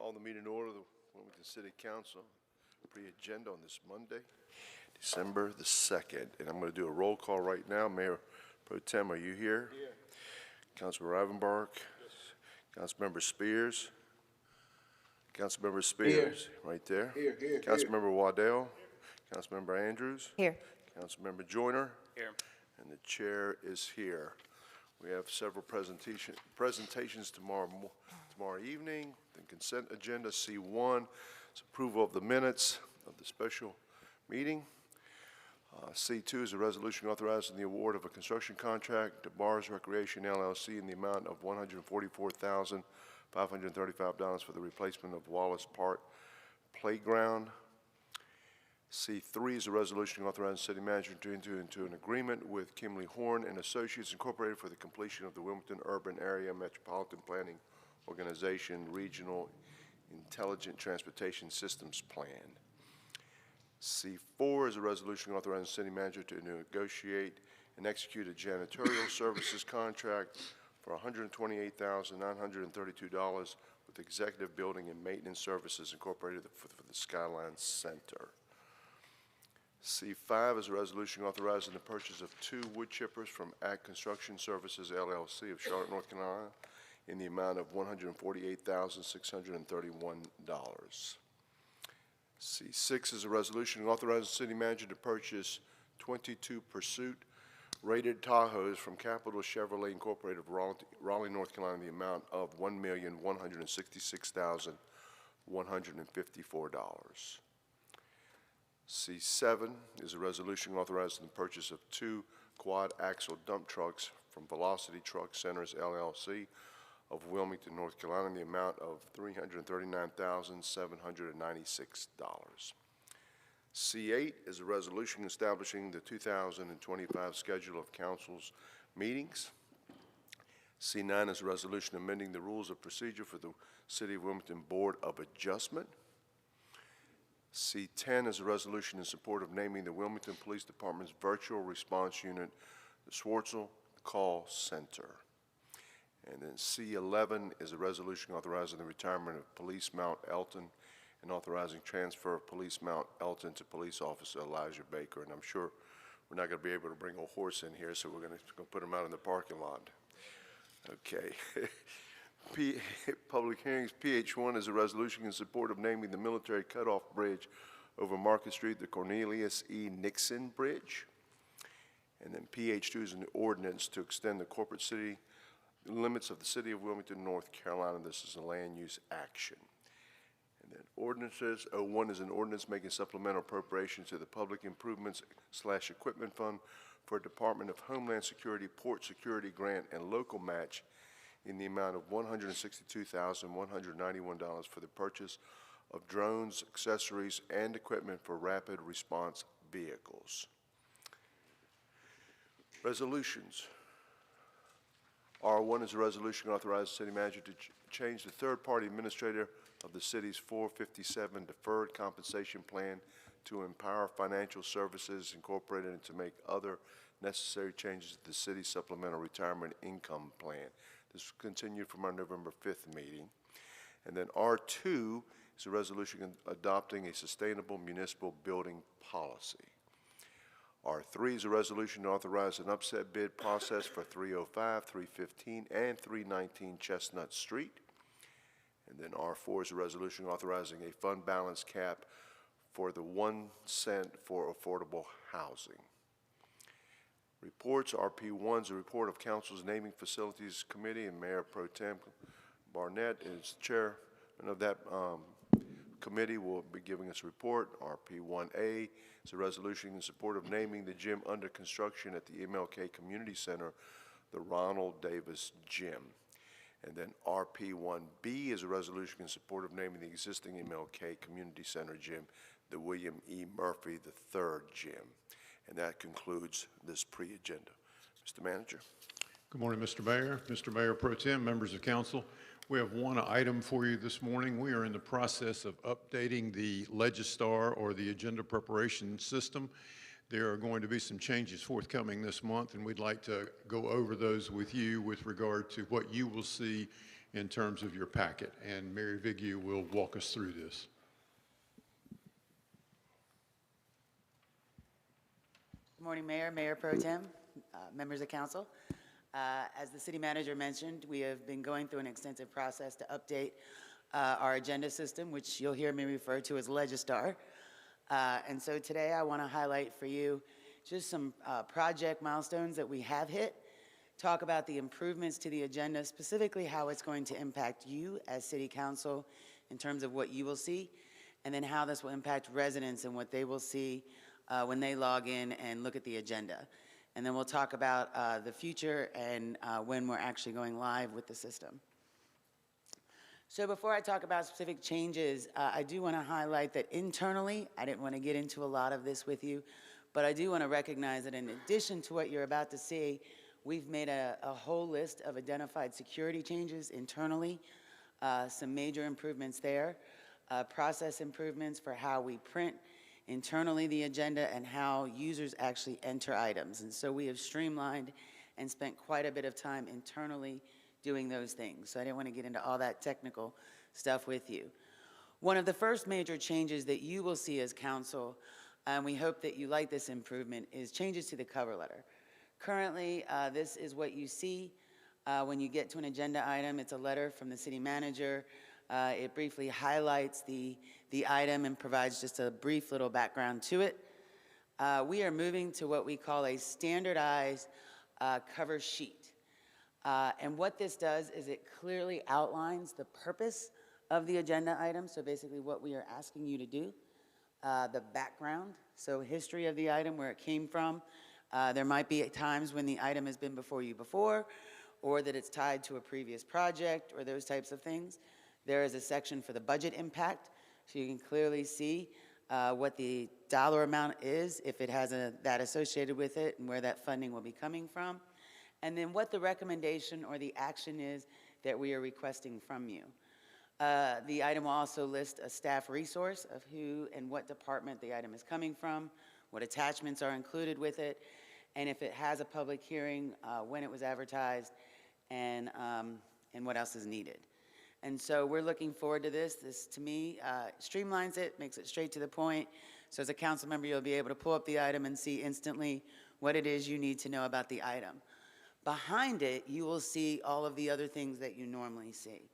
Call the meeting to order, the Wilmington City Council pre-agenda on this Monday, December the 2nd. And I'm going to do a roll call right now. Mayor Pro Tem, are you here? Here. Councilmember Rivenbark? Yes. Councilmember Spears? Councilmember Spears, right there. Here. Councilmember Waddell? Councilmember Andrews? Here. Councilmember Joyner? Here. And the chair is here. We have several presentations tomorrow evening. The consent agenda, C1, is approval of the minutes of the special meeting. C2 is a resolution authorizing the award of a construction contract to Bars Recreation LLC in the amount of $144,535 for the replacement of Wallace Park Playground. C3 is a resolution authorizing the city manager to enter into an agreement with Kimley Horn and Associates Incorporated for the completion of the Wilmington Urban Area Metropolitan Planning Organization Regional Intelligent Transportation Systems Plan. C4 is a resolution authorizing the city manager to negotiate and execute a janitorial services contract for $128,932 with Executive Building and Maintenance Services Incorporated for the Skyline Center. C5 is a resolution authorizing the purchase of 2 wood chippers from Ag Construction Services, LLC of Charlotte, North Carolina, in the amount of $148,631. C6 is a resolution authorizing the city manager to purchase 22 Pursuit rated Tahoes from Capital Chevrolet Incorporated of Raleigh, North Carolina, in the amount of $1,166,154. C7 is a resolution authorizing the purchase of 2 quad-axle dump trucks from Velocity Truck Centers, LLC of Wilmington, North Carolina, in the amount of $339,796. C8 is a resolution establishing the 2025 schedule of council's meetings. C9 is a resolution amending the rules of procedure for the City of Wilmington Board of Adjustment. C10 is a resolution in support of naming the Wilmington Police Department's virtual response unit, the Schwartzel Call Center. And then C11 is a resolution authorizing the retirement of Police Mount Elton and authorizing transfer of Police Mount Elton to Police Officer Elijah Baker. And I'm sure we're not going to be able to bring a horse in here, so we're going to put him out in the parking lot. Okay. Public hearings, PH1 is a resolution in support of naming the military cutoff bridge over Market Street the Cornelius E. Nixon Bridge. And then PH2 is an ordinance to extend the corporate city limits of the City of Wilmington, North Carolina. This is a land use action. And then ordinances, 01 is an ordinance making supplemental appropriation to the Public Improvements / Equipment Fund for Department of Homeland Security Port Security Grant and local match in the amount of $162,191 for the purchase of drones, accessories, and equipment for rapid response vehicles. Resolutions. R1 is a resolution authorizing the city manager to change the third-party administrator of the city's 457 deferred compensation plan to Empower Financial Services Incorporated and to make other necessary changes to the city's supplemental retirement income plan. This continued from our November 5th meeting. And then R2 is a resolution adopting a sustainable municipal building policy. R3 is a resolution to authorize an upset bid process for 305, 315, and 319 Chestnut Street. And then R4 is a resolution authorizing a fund balance cap for the 1 cent for affordable housing. Reports, RP1 is a report of Council's Naming Facilities Committee, and Mayor Pro Tem Barnett is chairman of that committee will be giving us a report. RP1A is a resolution in support of naming the gym under construction at the MLK Community Center, the Ronald Davis Gym. And then RP1B is a resolution in support of naming the existing MLK Community Center gym, the William E. Murphy III Gym. And that concludes this pre-agenda. Mr. Manager. Good morning, Mr. Mayor, Mr. Mayor Pro Tem, members of council. We have one item for you this morning. We are in the process of updating the Legistar or the agenda preparation system. There are going to be some changes forthcoming this month, and we'd like to go over those with you with regard to what you will see in terms of your packet. And Mary Vigue will walk us through this. Good morning, Mayor, Mayor Pro Tem, members of council. As the city manager mentioned, we have been going through an extensive process to update our agenda system, which you'll hear me refer to as Legistar. And so today I want to highlight for you just some project milestones that we have hit, talk about the improvements to the agenda, specifically how it's going to impact you as city council in terms of what you will see, and then how this will impact residents and what they will see when they log in and look at the agenda. And then we'll talk about the future and when we're actually going live with the system. So before I talk about specific changes, I do want to highlight that internally, I didn't want to get into a lot of this with you, but I do want to recognize that in addition to what you're about to see, we've made a whole list of identified security changes internally, some major improvements there, process improvements for how we print internally the agenda and how users actually enter items. And so we have streamlined and spent quite a bit of time internally doing those things. So I didn't want to get into all that technical stuff with you. One of the first major changes that you will see as council, and we hope that you like this improvement, is changes to the cover letter. Currently, this is what you see when you get to an agenda item. It's a letter from the city manager. It briefly highlights the item and provides just a brief little background to it. We are moving to what we call a standardized cover sheet. And what this does is it clearly outlines the purpose of the agenda item, so basically what we are asking you to do, the background, so history of the item, where it came from. There might be times when the item has been before you before, or that it's tied to a previous project, or those types of things. There is a section for the budget impact, so you can clearly see what the dollar amount is, if it has that associated with it, and where that funding will be coming from. And then what the recommendation or the action is that we are requesting from you. The item will also list a staff resource of who and what department the item is coming from, what attachments are included with it, and if it has a public hearing, when it was advertised, and what else is needed. And so we're looking forward to this. This, to me, streamlines it, makes it straight to the point. So as a council member, you'll be able to pull up the item and see instantly what it is you need to know about the item. Behind it, you will see all of the other things that you normally see.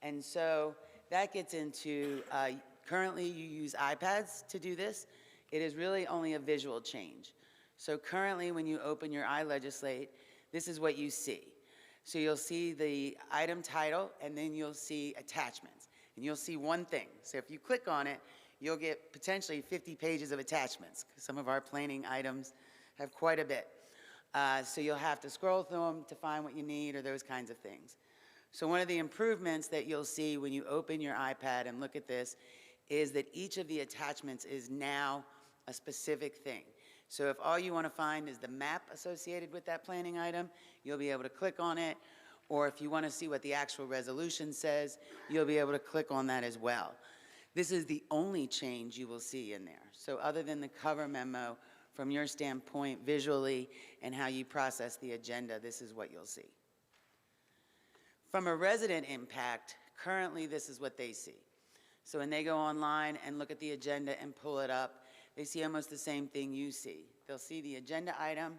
And so that gets into, currently you use iPads to do this. It is really only a visual change. So currently when you open your iLegislate, this is what you see. So you'll see the item title, and then you'll see attachments. And you'll see one thing. So if you click on it, you'll get potentially 50 pages of attachments, because some of our planning items have quite a bit. So you'll have to scroll through them to find what you need or those kinds of things. So one of the improvements that you'll see when you open your iPad and look at this is that each of the attachments is now a specific thing. So if all you want to find is the map associated with that planning item, you'll be able to click on it. Or if you want to see what the actual resolution says, you'll be able to click on that as well. This is the only change you will see in there. So other than the cover memo, from your standpoint visually and how you process the agenda, this is what you'll see. From a resident impact, currently this is what they see. So when they go online and look at the agenda and pull it up, they see almost the same thing you see. They'll see the agenda item,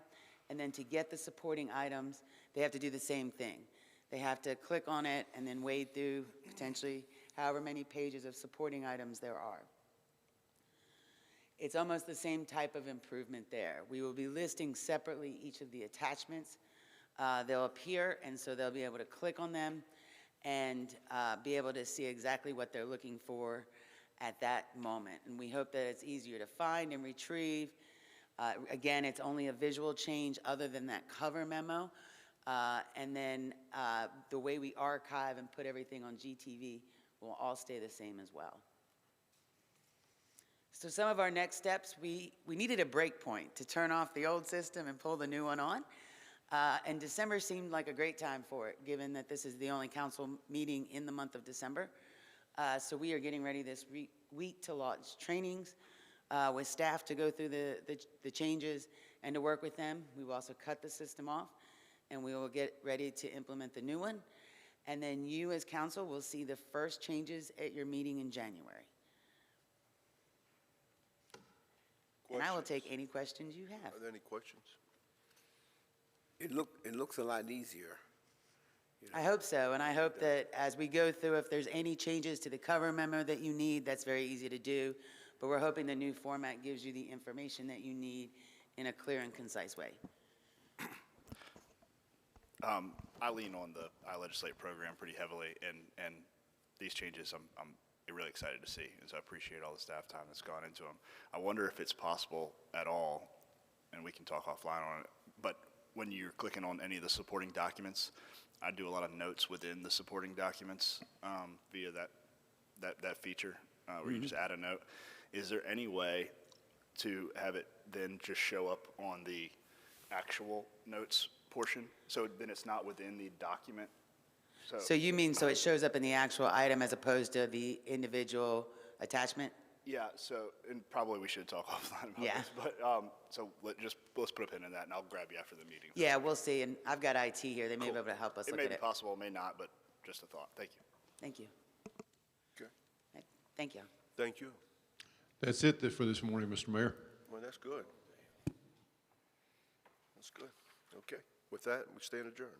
and then to get the supporting items, they have to do the same thing. They have to click on it and then wade through potentially however many pages of supporting items there are. It's almost the same type of improvement there. We will be listing separately each of the attachments. They'll appear, and so they'll be able to click on them and be able to see exactly what they're looking for at that moment. And we hope that it's easier to find and retrieve. Again, it's only a visual change other than that cover memo. And then the way we archive and put everything on GTV will all stay the same as well. So some of our next steps, we needed a break point to turn off the old system and pull the new one on. And December seemed like a great time for it, given that this is the only council meeting in the month of December. So we are getting ready this week to launch trainings with staff to go through the changes and to work with them. We will also cut the system off, and we will get ready to implement the new one. And then you, as council, will see the first changes at your meeting in January. And I will take Questions? any questions you have. Are there any questions? It looks a lot easier. I hope so, and I hope that as we go through, if there's any changes to the cover memo that you need, that's very easy to do. But we're hoping the new format gives you the information that you need in a clear and concise way. I lean on the iLegislate program pretty heavily, and these changes I'm really excited to see, and so I appreciate all the staff time that's gone into them. I wonder if it's possible at all, and we can talk offline on it, but when you're clicking on any of the supporting documents, I do a lot of notes within the supporting documents via that feature where you just add a note. Is there any way to have it then just show up on the actual notes portion? So then it's not within the document? So you mean, so it shows up in the actual item as opposed to the individual attachment? Yeah, so, and probably we should talk offline about Yeah. this, but, so let's put a pin in that, and I'll grab you after the meeting. Yeah, we'll see, and I've got IT here, they may be able to help us It look may at be it. possible, it may not, but just a thought. Thank you. Thank you. Okay, Thank you. thank you. That's it for this morning, Mr. Mayor. Well, that's good. That's good. Okay, with that, we stand adjourned.